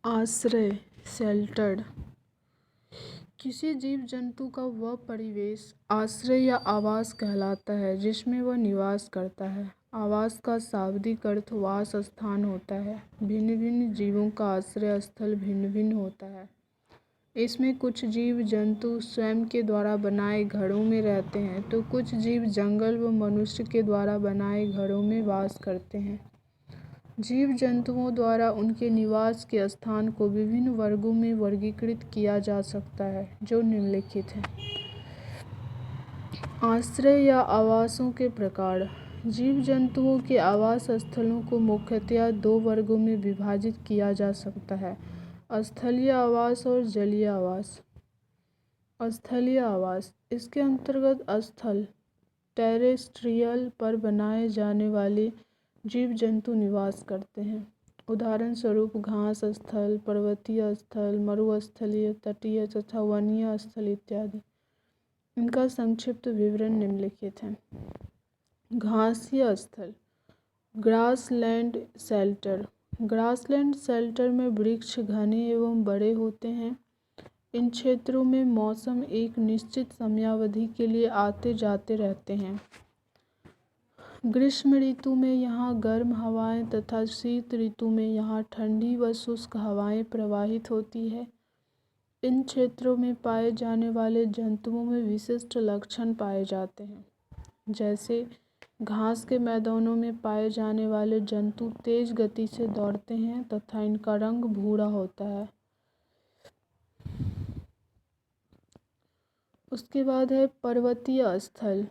आश्रय शेल्टर्ड किसी जीव जंतु का वह परिवेश आश्रय या आवास कहलाता है जिसमें वह निवास करता है। आवास का शाब्दिक अर्थ वास स्थान होता है। भिन्न भिन्न जीवों का आश्रय स्थल भिन्न भिन्न होता है। इसमें कुछ जीव जंतु स्वयं के द्वारा बनाए घरों में रहते हैं तो कुछ जीव जंगल व मनुष्य के द्वारा बनाए घरों में वास करते हैं। जीव जंतुओं द्वारा उनके निवास के स्थान को विभिन्न वर्गों में वर्गीकृत किया जा सकता है जो निम्नलिखित हैं। आश्रय या आवासों के प्रकार। जीव जंतुओं के आवास स्थलों को मुख्यतया दो वर्गों में विभाजित किया जा सकता है, स्थलीय आवास और जलीय आवास। स्थलीय आवास इसके अंतर्गत स्थल टेरेस्ट्रियल पर बनाए जाने वाले जीव जंतु निवास करते हैं। उदाहरण स्वरूप घास स्थल, पर्वतीय स्थल, मरुस्थलीय, तटीय तथा वनीय स्थल इत्यादि। इनका संक्षिप्त विवरण निम्नलिखित है। घासीय स्थल ग्रासलैंड शेल्टर। ग्रासलैंड शेल्टर में वृक्ष घने एवं बड़े होते हैं। इन क्षेत्रों में मौसम एक निश्चित समयावधि के लिए आते जाते रहते हैं। ग्रीष्म ऋतु में यहाँ गर्म हवाएं तथा शीत ऋतु में यहाँ ठंडी व शुष्क हवाएं प्रवाहित होती है। इन क्षेत्रों में पाए जाने वाले जंतुओं में विशिष्ट लक्षण पाए जाते हैं, जैसे घास के मैदानों में पाए जाने वाले जंतु तेज गति से दौड़ते हैं तथा इनका रंग भूरा होता है। उसके बाद है पर्वतीय स्थल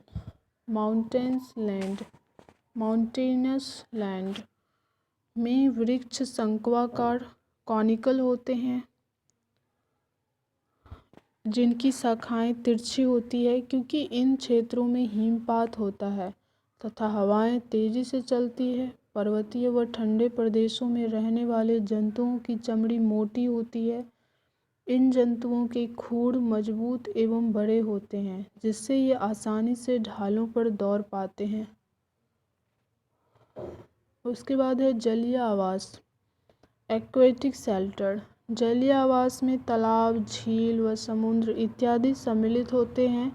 माउंटेनस लैंड में वृक्ष शंक्वाकार कॉनिकल होते हैं जिनकी शाखाएं तिरछी होती है क्योंकि इन क्षेत्रों में हिमपात होता है तथा हवाएं तेजी से चलती है। पर्वतीय व ठंडे प्रदेशों में रहने वाले जंतुओं की चमड़ी मोटी होती है। इन जंतुओं के खूर मजबूत एवं बड़े होते हैं जिससे ये आसानी से ढालों पर दौड़ पाते हैं। उसके बाद है जलीय आवास एक्वेटिक शेल्टर। जलीय आवास में तालाब, झील व समुद्र इत्यादि सम्मिलित होते हैं।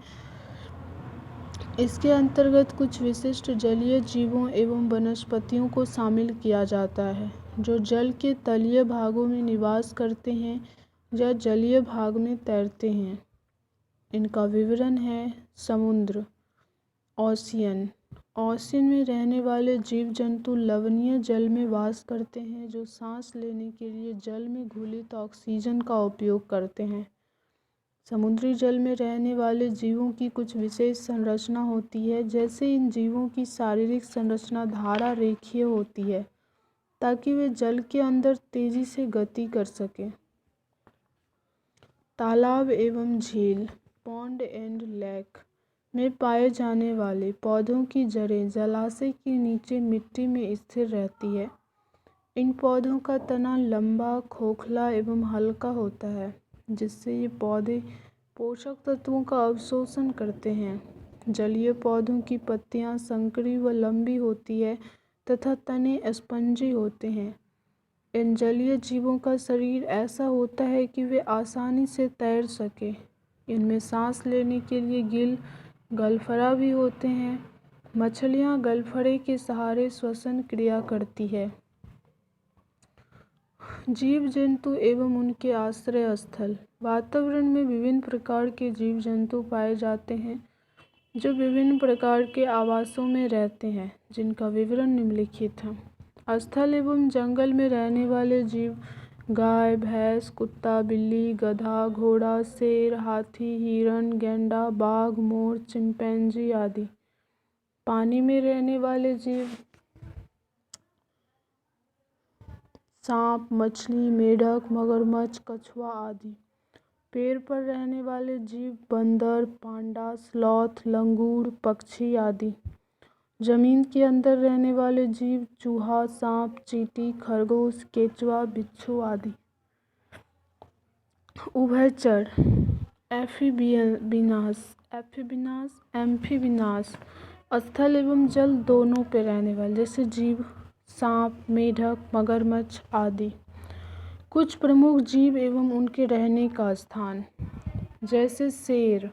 इसके अंतर्गत कुछ विशिष्ट जलीय जीवों एवं वनस्पतियों को शामिल किया जाता है जो जल के तलीय भागों में निवास करते हैं या जलीय भाग में तैरते हैं। इनका विवरण है। समुद्र ओशियन में रहने वाले जीव जंतु लवणीय जल में वास करते हैं जो सांस लेने के लिए जल में घुलित ऑक्सीजन का उपयोग करते हैं। समुद्री जल में रहने वाले जीवों की कुछ विशेष संरचना होती है, जैसे इन जीवों की शारीरिक संरचना धारा रेखीय होती है ताकि वे जल के अंदर तेजी से गति कर सकें। तालाब एवं झील पॉन्ड एंड लेक में पाए जाने वाले पौधों की जड़ें जलाशय के नीचे मिट्टी में स्थिर रहती है। इन पौधों का तना लंबा, खोखला एवं हल्का होता है जिससे ये पौधे पोषक तत्वों का अवशोषण करते हैं। जलीय पौधों की पत्तियां संकरी व लंबी होती है तथा तने स्पंजी होते हैं। इन जलीय जीवों का शरीर ऐसा होता है कि वे आसानी से तैर सके। इनमें सांस लेने के लिए गिल गलफड़ा भी होते हैं। मछलियां गलफड़े के सहारे श्वसन क्रिया करती है। जीव जंतु एवं उनके आश्रय स्थल। वातावरण में विभिन्न प्रकार के जीव जंतु पाए जाते हैं जो विभिन्न प्रकार के आवासों में रहते हैं जिनका विवरण निम्नलिखित है। स्थल एवं जंगल में रहने वाले जीव गाय, भैंस, कुत्ता, बिल्ली, गधा, घोड़ा, शेर, हाथी, हिरण, गैंडा, बाघ, मोर, चिंपैंजी आदि। पानी में रहने वाले जीव सांप, मछली, मेढक, मगरमच्छ, कछुआ आदि। पेड़ पर रहने वाले जीव बंदर, पांडा, स्लॉथ, लंगूर, पक्षी आदि। जमीन के अंदर रहने वाले जीव चूहा, सांप, चींटी, खरगोश, केंचुआ, बिच्छू आदि। उभयचर एम्फीबियनास स्थल एवं जल दोनों पे रहने वाले जैसे जीव सांप, मेढक, मगरमच्छ आदि। कुछ प्रमुख जीव एवं उनके रहने का स्थान, जैसे शेर,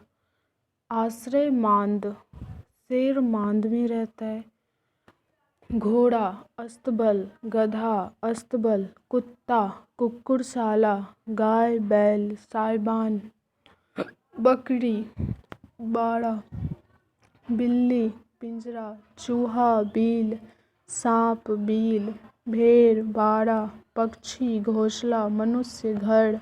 आश्रय मांद, शेर मांद में रहता है। घोड़ा, अस्तबल, गधा, अस्तबल, कुत्ता, कुक्कुरशाला, गाय, बैल, साइबान, बकरी, बाड़ा, बिल्ली, पिंजरा, चूहा, बील, सांप, बील, भेड़, बाड़ा, पक्षी, घोंसला, मनुष्य, घर,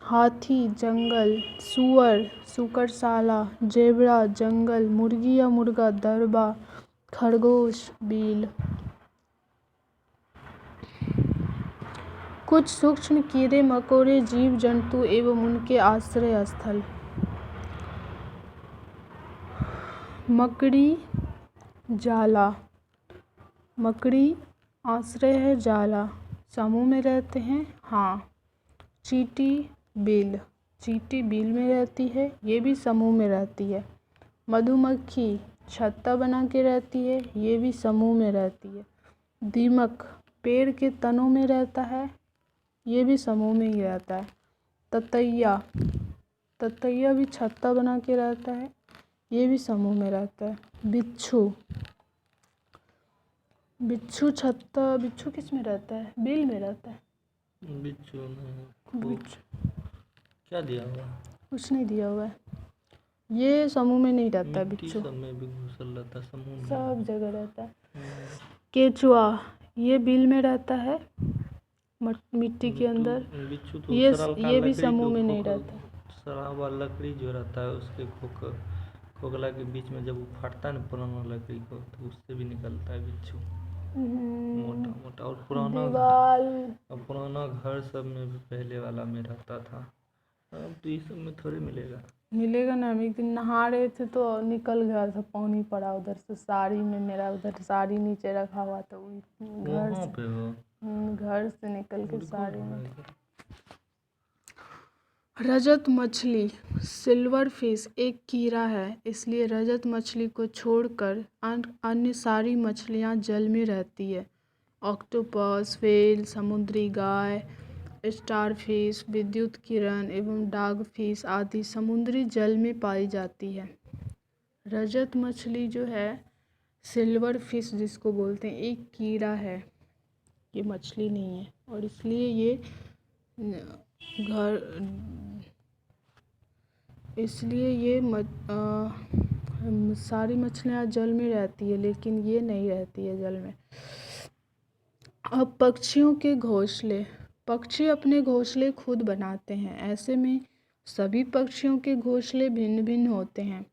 हाथी, जंगल, सूअर, सुकरशाला, जेबरा, जंगल, मुर्गी या मुर्गा, दरबा, खरगोश, बील। कुछ सूक्ष्म कीड़े मकोड़े, जीव जंतु एवं उनके आश्रय स्थल, मकड़ी, जाला, मकड़ी आश्रय है जाला, समूह में रहते हैं। हाँ। चींटी, बील, चींटी बील में रहती है, ये भी समूह में रहती है। मधुमक्खी छत्ता बना के रहती है, ये भी समूह में रहती है। दीमक पेड़ के तनों में रहता है, ये भी समूह में ही रहता है। ततैया, ततैया भी छत्ता बना के रहता है, ये भी समूह में रहता है। बिच्छू, बिच्छू छत्ता, बिच्छू किस में रहता है? बिल में रहता है। बिच्छू नहीं, बिच्छू क्या दिया हुआ? कुछ नहीं दिया हुआ है, ये समूह में नहीं रहता है। मिट्टी बिच्छू सब में भी घुसल रहता है, समूह में सब जगह रहता है। केचुआ, ये बिल में रहता है, मिट्टी के अंदर। बिच्छू तो ये भी समूह में नहीं रहता। सड़ा हुआ लकड़ी जो रहता है उसके खोखला के बीच में जब वो फाटता है ना पुराना लकड़ी को, तो उससे भी निकलता है बिच्छू, मोटा मोटा। और पुराना घर सब में भी पहले वाला में रहता था, अब तो ये सब में थोड़े मिलेगा ना। हम एक दिन नहा रहे थे तो निकल गया था, पानी पड़ा उधर से साड़ी में, मेरा उधर साड़ी नीचे रखा हुआ था, घर से निकल के साड़ी में। रजत मछली, सिल्वर फिश एक कीड़ा है, इसलिए रजत मछली को छोड़कर अन्य सारी मछलियाँ जल में रहती है। ऑक्टोपस, व्हेल, समुद्री गाय, स्टारफिश, विद्युत किरण एवं डॉगफिश आदि समुद्री जल में पाई जाती है। रजत मछली जो है, सिल्वर फिश जिसको बोलते हैं, एक कीड़ा है, ये मछली नहीं है, और इसलिए ये सारी मछलियाँ जल में रहती है, लेकिन ये नहीं रहती है जल में। अब पक्षियों के घोंसले, पक्षी अपने घोंसले खुद बनाते हैं, ऐसे में सभी पक्षियों के घोंसले भिन्न भिन्न होते हैं।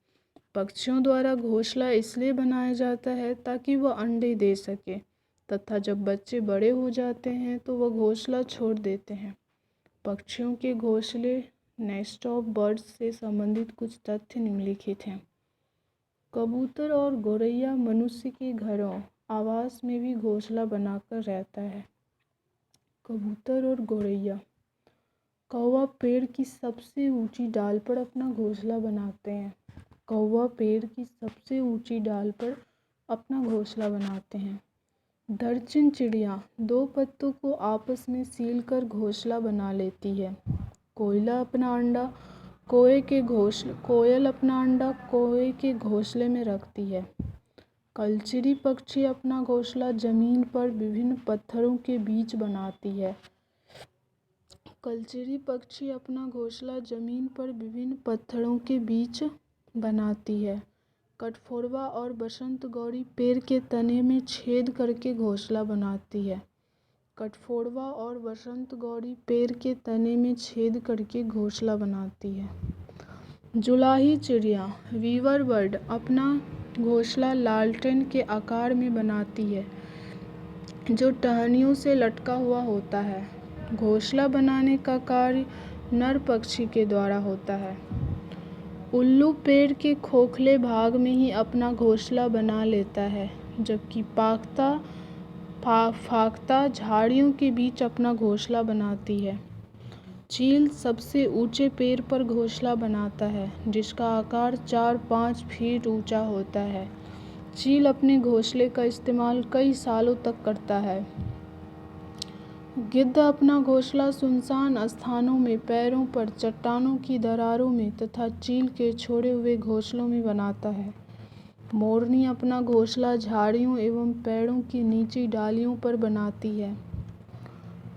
पक्षियों द्वारा घोंसला इसलिए बनाया जाता है ताकि वह अंडे दे सके, तथा जब बच्चे बड़े हो जाते हैं तो वह घोंसला छोड़ देते हैं। पक्षियों के घोंसले, नेस्ट ऑफ बर्ड्स से संबंधित कुछ तथ्य निम्नलिखित हैं। कबूतर और गौरैया मनुष्य के घरों, आवास में भी घोंसला बनाकर रहता है। कबूतर और गौरैया। कौवा पेड़ की सबसे ऊंची डाल पर अपना घोंसला बनाते हैं। कौवा पेड़ की सबसे ऊंची डाल पर अपना घोंसला बनाते हैं। दर्जन चिड़िया दो पत्तों को आपस में सीलकर घोंसला बना लेती है। कोयल अपना अंडा कोए के घोंसले में रखती है। कलचरी पक्षी अपना घोंसला जमीन पर विभिन्न पत्थरों के बीच बनाती है। कलचरी पक्षी अपना घोंसला जमीन पर विभिन्न पत्थरों के बीच बनाती है। कठफोड़वा और बसंत गौरी पेड़ के तने में छेद करके घोंसला बनाती है। कठफोड़वा और बसंत गौरी पेड़ के तने में छेद करके घोंसला बनाती है। जुलाही चिड़िया, वीवर बर्ड, अपना घोंसला लालटेन के आकार में बनाती है, जो टहनियों से लटका हुआ होता है। घोंसला बनाने का कार्य नर पक्षी के द्वारा होता है। उल्लू पेड़ के खोखले भाग में ही अपना घोंसला बना लेता है, जबकि फाख्ता झाड़ियों के बीच अपना घोंसला बनाती है। चील सबसे ऊंचे पेड़ पर घोंसला बनाता है, जिसका आकार 4-5 फीट ऊंचा होता है। चील अपने घोंसले का इस्तेमाल कई सालों तक करता है। गिद्ध अपना घोंसला सुनसान स्थानों में, पैरों पर, चट्टानों की दरारों में तथा चील के छोड़े हुए घोंसलों में बनाता है। मोरनी अपना घोंसला झाड़ियों एवं पेड़ों की नीची डालियों पर बनाती है।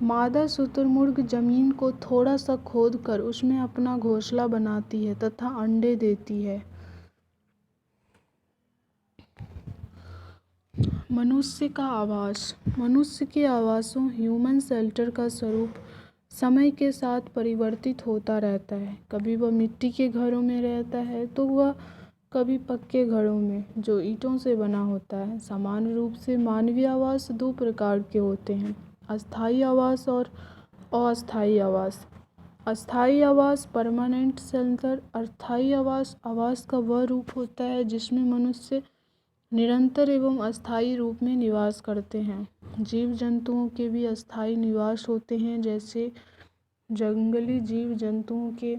मादा शुतुरमुर्ग जमीन को थोड़ा सा खोदकर उसमें अपना घोंसला बनाती है तथा अंडे देती है। मनुष्य का आवास। मनुष्य के आवासों ह्यूमन शेल्टर का स्वरूप समय के साथ परिवर्तित होता रहता है। कभी वह मिट्टी के घरों में रहता है तो वह कभी पक्के घरों में जो ईंटों से बना होता है। सामान्य रूप से मानवीय आवास दो प्रकार के होते हैं, अस्थायी आवास और अस्थायी आवास। अस्थायी आवास परमानेंट शेल्टर। अस्थायी आवास आवास का वह रूप होता है जिसमें मनुष्य निरंतर एवं अस्थायी रूप में निवास करते हैं। जीव जंतुओं के भी अस्थायी निवास होते हैं, जैसे जंगली जीव जंतुओं के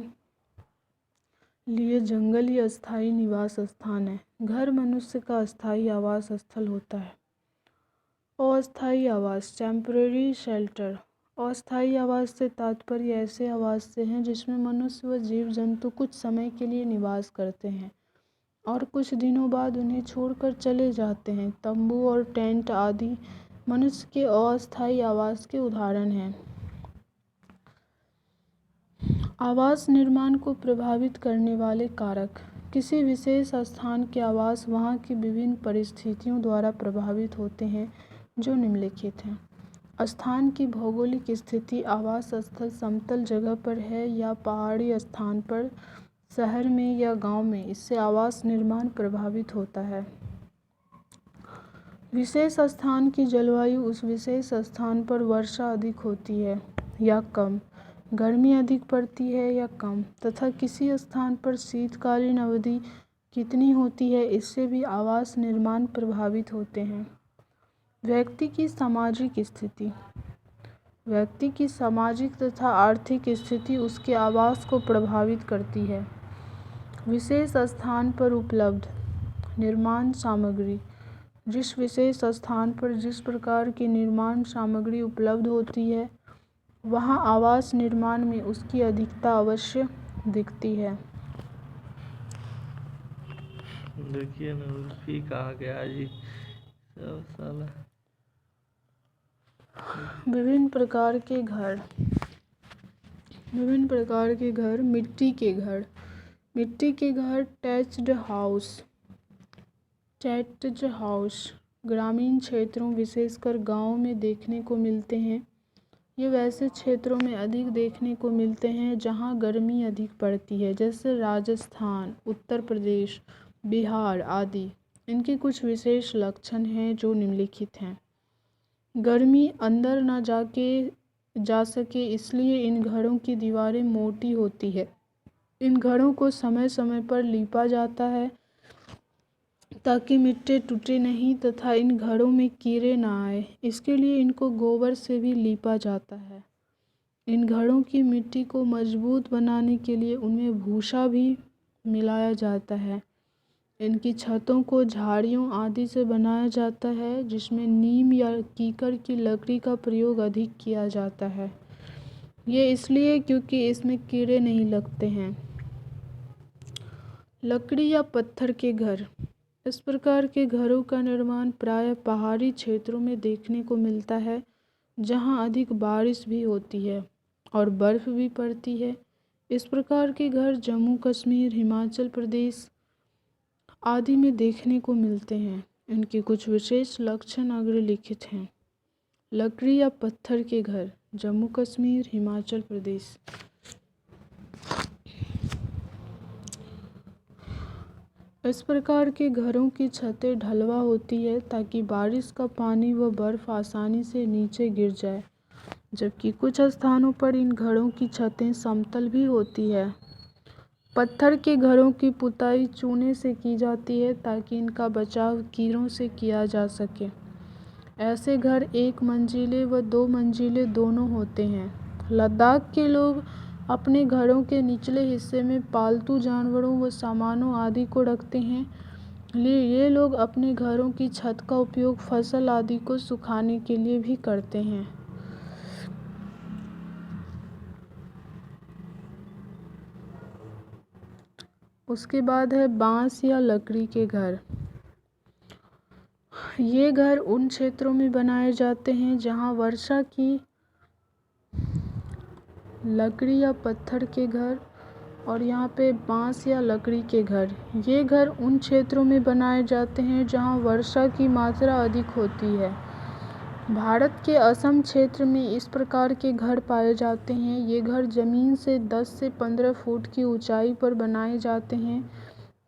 लिए जंगल ही अस्थायी निवास स्थान है। घर मनुष्य का अस्थायी आवास स्थल होता है। अस्थायी आवास टेम्परेरी शेल्टर। अस्थायी आवास से तात्पर्य ऐसे आवास से हैं जिसमें मनुष्य व जीव जंतु कुछ समय के लिए निवास करते हैं और कुछ दिनों बाद उन्हें छोड़कर चले जाते हैं। तंबू और टेंट आदि मनुष्य के अस्थायी आवास के उदाहरण हैं। आवास निर्माण को प्रभावित करने वाले कारक। किसी विशेष स्थान के आवास वहाँ की विभिन्न परिस्थितियों द्वारा प्रभावित होते हैं जो निम्नलिखित हैं। स्थान की भौगोलिक स्थिति। आवास स्थल समतल जगह पर है या पहाड़ी स्थान पर, शहर में या गांव में, इससे आवास निर्माण प्रभावित होता है। विशेष स्थान की जलवायु। उस विशेष स्थान पर वर्षा अधिक होती है या कम, गर्मी अधिक पड़ती है या कम, तथा किसी स्थान पर शीतकालीन अवधि कितनी होती है, इससे भी आवास निर्माण प्रभावित होते हैं। व्यक्ति की सामाजिक स्थिति। व्यक्ति की सामाजिक तथा आर्थिक स्थिति उसके आवास को प्रभावित करती है। विशेष स्थान पर उपलब्ध निर्माण सामग्री। जिस विशेष स्थान पर जिस प्रकार की निर्माण सामग्री उपलब्ध होती है वहाँ आवास निर्माण में उसकी अधिकता अवश्य दिखती है। देखिए ना उल्फी कहाँ गया जी, सब साला। विभिन्न प्रकार के घर। विभिन्न प्रकार के घर। मिट्टी के घर। मिट्टी के घर टैच्ड हाउस। टैच्ड हाउस ग्रामीण क्षेत्रों विशेषकर गाँव में देखने को मिलते हैं। ये वैसे क्षेत्रों में अधिक देखने को मिलते हैं जहाँ गर्मी अधिक पड़ती है, जैसे राजस्थान, उत्तर प्रदेश, बिहार आदि। इनके कुछ विशेष लक्षण हैं जो निम्नलिखित हैं। गर्मी अंदर न जा सके इसलिए इन घरों की दीवारें मोटी होती है। इन घरों को समय समय पर लीपा जाता है ताकि मिट्टी टूटे नहीं तथा इन घरों में कीड़े न आए, इसके लिए इनको गोबर से भी लीपा जाता है। इन घरों की मिट्टी को मजबूत बनाने के लिए उनमें भूसा भी मिलाया जाता है। इनकी छतों को झाड़ियों आदि से बनाया जाता है जिसमें नीम या कीकर की लकड़ी का प्रयोग अधिक किया जाता है। ये इसलिए क्योंकि इसमें कीड़े नहीं लगते हैं। लकड़ी या पत्थर के घर। इस प्रकार के घरों का निर्माण प्रायः पहाड़ी क्षेत्रों में देखने को मिलता है जहाँ अधिक बारिश भी होती है और बर्फ़ भी पड़ती है। इस प्रकार के घर जम्मू कश्मीर, हिमाचल प्रदेश आदि में देखने को मिलते हैं। इनके कुछ विशेष लक्षण अग्रलिखित हैं। लकड़ी या पत्थर के घर जम्मू कश्मीर, हिमाचल प्रदेश। इस प्रकार के घरों की छतें ढलवा होती है ताकि बारिश का पानी व बर्फ़ आसानी से नीचे गिर जाए, जबकि कुछ स्थानों पर इन घरों की छतें समतल भी होती है। पत्थर के घरों की पुताई चूने से की जाती है ताकि इनका बचाव कीड़ों से किया जा सके। ऐसे घर एक मंजिले व दो मंजिले दोनों होते हैं। लद्दाख के लोग अपने घरों के निचले हिस्से में पालतू जानवरों व सामानों आदि को रखते हैं। ये लोग अपने घरों की छत का उपयोग फसल आदि को सुखाने के लिए भी करते हैं। उसके बाद है बांस या लकड़ी के घर। ये घर उन क्षेत्रों में बनाए जाते हैं जहाँ वर्षा की लकड़ी या पत्थर के घर, और यहाँ पे बांस या लकड़ी के घर। ये घर उन क्षेत्रों में बनाए जाते हैं जहाँ वर्षा की मात्रा अधिक होती है। भारत के असम क्षेत्र में इस प्रकार के घर पाए जाते हैं। ये घर ज़मीन से 10 से 15 फुट की ऊंचाई पर बनाए जाते हैं।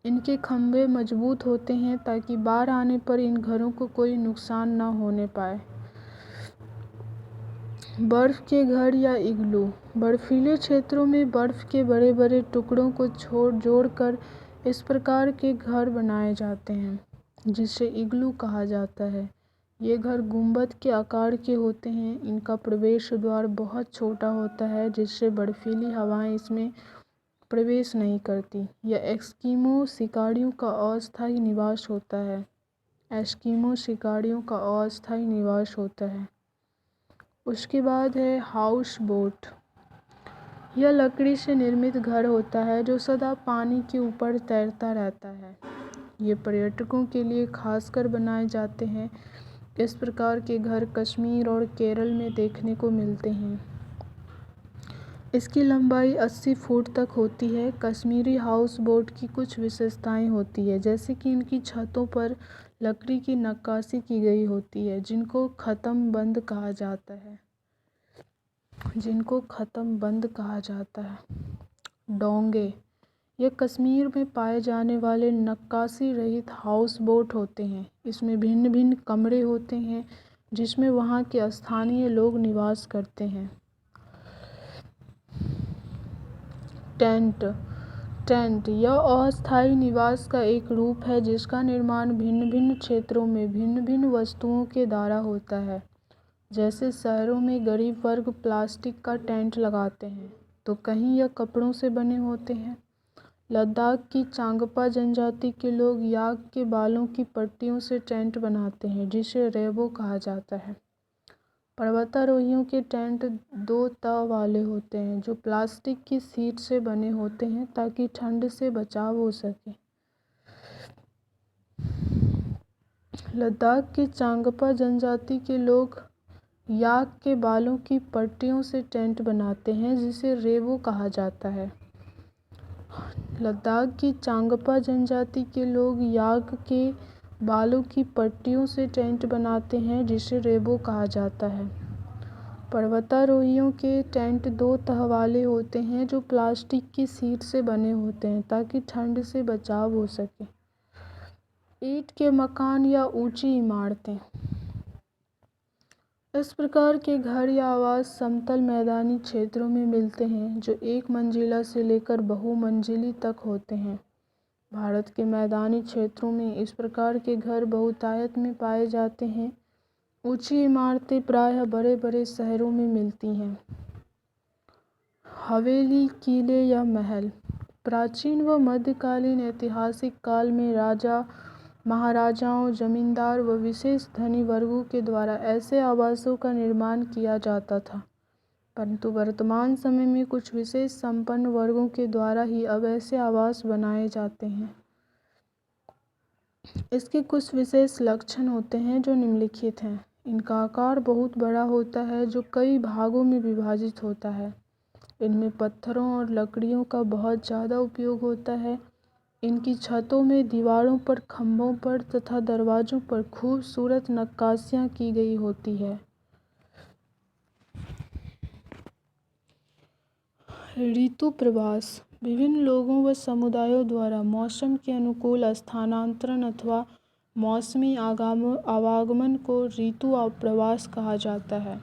इनके खंभे मजबूत होते हैं ताकि बाढ़ आने पर इन घरों को कोई नुकसान न होने पाए। बर्फ़ के घर या इग्लू। बर्फीले क्षेत्रों में बर्फ़ के बड़े बड़े टुकड़ों को जोड़कर इस प्रकार के घर बनाए जाते हैं, जिसे इग्लू कहा जाता है। ये घर गुंबद के आकार के होते हैं। इनका प्रवेश द्वार बहुत छोटा होता है, जिससे बर्फीली हवाएं इसमें प्रवेश नहीं करती। यह एस्किमो शिकारियों का अस्थायी निवास होता है। एस्किमो शिकारियों का अस्थायी निवास होता है। उसके बाद है हाउस बोट। यह लकड़ी से निर्मित घर होता है जो सदा पानी के ऊपर तैरता रहता है। ये पर्यटकों के लिए खासकर बनाए जाते हैं। इस प्रकार के घर कश्मीर और केरल में देखने को मिलते हैं। इसकी लंबाई 80 फुट तक होती है। कश्मीरी हाउस बोट की कुछ विशेषताएं होती है, जैसे कि इनकी छतों पर लकड़ी की नक्काशी की गई होती है, जिनको ख़त्म बंद कहा जाता है। डोंगे। ये कश्मीर में पाए जाने वाले नक्काशी रहित हाउस बोट होते हैं। इसमें भिन्न भिन्न कमरे होते हैं जिसमें वहाँ के स्थानीय लोग निवास करते हैं। टेंट यह अस्थायी निवास का एक रूप है जिसका निर्माण भिन्न भिन्न क्षेत्रों में भिन्न भिन्न वस्तुओं के द्वारा होता है। जैसे शहरों में गरीब वर्ग प्लास्टिक का टेंट लगाते हैं, तो कहीं यह कपड़ों से बने होते हैं। लद्दाख की चांगपा जनजाति के लोग याक के बालों की पट्टियों से टेंट बनाते हैं, जिसे रेबो कहा जाता है। पर्वतारोहियों के टेंट 2 तह वाले होते हैं जो प्लास्टिक की शीट से बने होते हैं ताकि ठंड से बचाव हो सके। लद्दाख की चांगपा जनजाति के लोग याक के बालों की पट्टियों से टेंट बनाते हैं, जिसे रेबो कहा जाता है। लद्दाख की चांगपा जनजाति के लोग याक के बालों की पट्टियों से टेंट बनाते हैं, जिसे रेबो कहा जाता है। पर्वतारोहियों के टेंट 2 तह वाले होते हैं जो प्लास्टिक की शीट से बने होते हैं ताकि ठंड से बचाव हो सके। ईंट के मकान या ऊंची इमारतें। इस प्रकार के घर या आवास समतल मैदानी क्षेत्रों में मिलते हैं जो एक मंजिला से लेकर बहुमंजिली तक होते हैं। भारत के मैदानी क्षेत्रों में इस प्रकार के घर बहुतायत में पाए जाते हैं। ऊंची इमारतें प्रायः बड़े बड़े शहरों में मिलती हैं। हवेली, किले या महल। प्राचीन व मध्यकालीन ऐतिहासिक काल में राजा, महाराजाओं, जमींदार व विशेष धनी वर्गों के द्वारा ऐसे आवासों का निर्माण किया जाता था, परंतु वर्तमान समय में कुछ विशेष संपन्न वर्गों के द्वारा ही अब ऐसे आवास बनाए जाते हैं। इसके कुछ विशेष लक्षण होते हैं जो निम्नलिखित हैं। इनका आकार बहुत बड़ा होता है जो कई भागों में विभाजित होता है। इनमें पत्थरों और लकड़ियों का बहुत ज़्यादा उपयोग होता है। इनकी छतों में, दीवारों पर, खंभों पर तथा दरवाजों पर खूबसूरत नक्काशियाँ की गई होती है। ऋतु प्रवास। विभिन्न लोगों व समुदायों द्वारा मौसम के अनुकूल स्थानांतरण अथवा मौसमी आवागमन को ऋतु प्रवास कहा जाता है।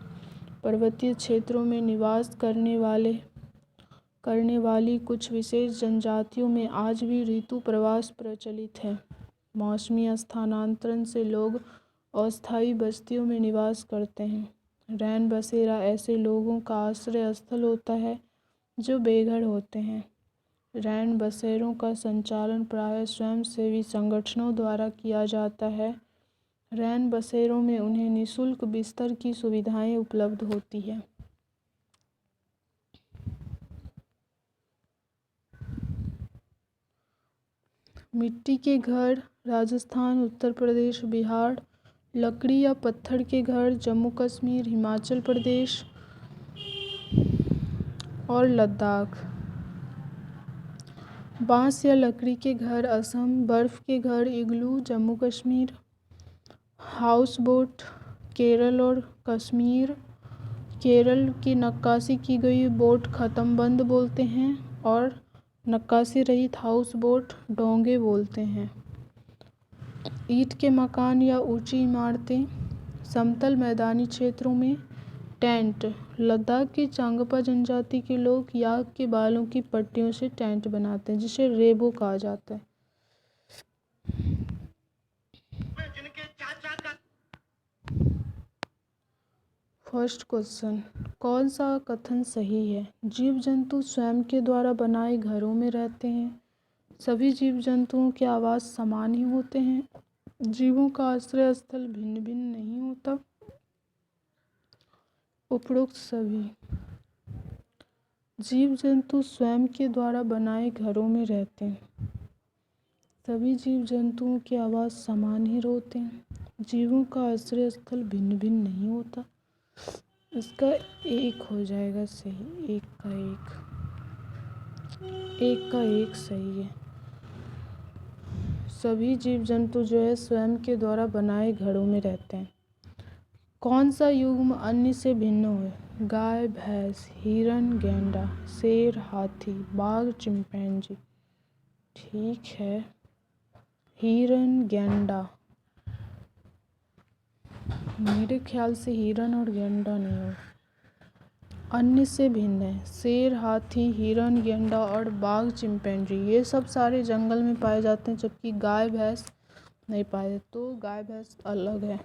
पर्वतीय क्षेत्रों में निवास करने वाली कुछ विशेष जनजातियों में आज भी ऋतु प्रवास प्रचलित है। मौसमी स्थानांतरण से लोग अस्थायी बस्तियों में निवास करते हैं। रैन बसेरा ऐसे लोगों का आश्रय स्थल होता है जो बेघर होते हैं। रैन बसेरों का संचालन प्रायः स्वयंसेवी संगठनों द्वारा किया जाता है। रैन बसेरों में उन्हें निःशुल्क बिस्तर की सुविधाएं उपलब्ध होती है। मिट्टी के घर राजस्थान, उत्तर प्रदेश, बिहार। लकड़ी या पत्थर के घर जम्मू कश्मीर, हिमाचल प्रदेश और लद्दाख। बांस या लकड़ी के घर असम, बर्फ़ के घर इग्लू जम्मू कश्मीर। हाउस बोट केरल और कश्मीर। केरल की नक्काशी की गई बोट ख़त्मबंद बोलते हैं और नक्काशी रहित हाउस बोट डोंगे बोलते हैं। ईंट के मकान या ऊंची इमारतें समतल मैदानी क्षेत्रों में। टेंट लद्दाख की चांगपा जनजाति के लोग याक के बालों की पट्टियों से टेंट बनाते हैं जिसे रेबो कहा जाता है। फर्स्ट क्वेश्चन, कौन सा कथन सही है? जीव जंतु स्वयं के द्वारा बनाए घरों में रहते हैं। सभी जीव जंतुओं के आवास समान ही होते हैं। जीवों का आश्रय स्थल भिन्न भिन्न नहीं होता। उपरोक्त सभी जीव जंतु स्वयं के द्वारा बनाए घरों में रहते हैं। सभी जीव जंतुओं के आवास समान ही होते हैं। जीवों का आश्रय स्थल भिन्न भिन्न नहीं होता। इसका एक हो जाएगा सही, एक का एक सही है। सभी जीव जंतु जो है स्वयं के द्वारा बनाए घरों में रहते हैं। कौन सा युग्म अन्य से भिन्न हो? गाय, भैंस, हिरण, गैंडा, शेर, हाथी, बाघ, चिंपैंजी। ठीक है, हिरण, गैंडा। मेरे ख्याल से हिरण और गैंडा नहीं हो। अन्य से भिन्न है शेर, हाथी, हिरण, गैंडा और बाघ, चिंपैंजी। ये सब सारे जंगल में पाए जाते हैं जबकि गाय भैंस नहीं पाए जाते। तो गाय भैंस अलग है।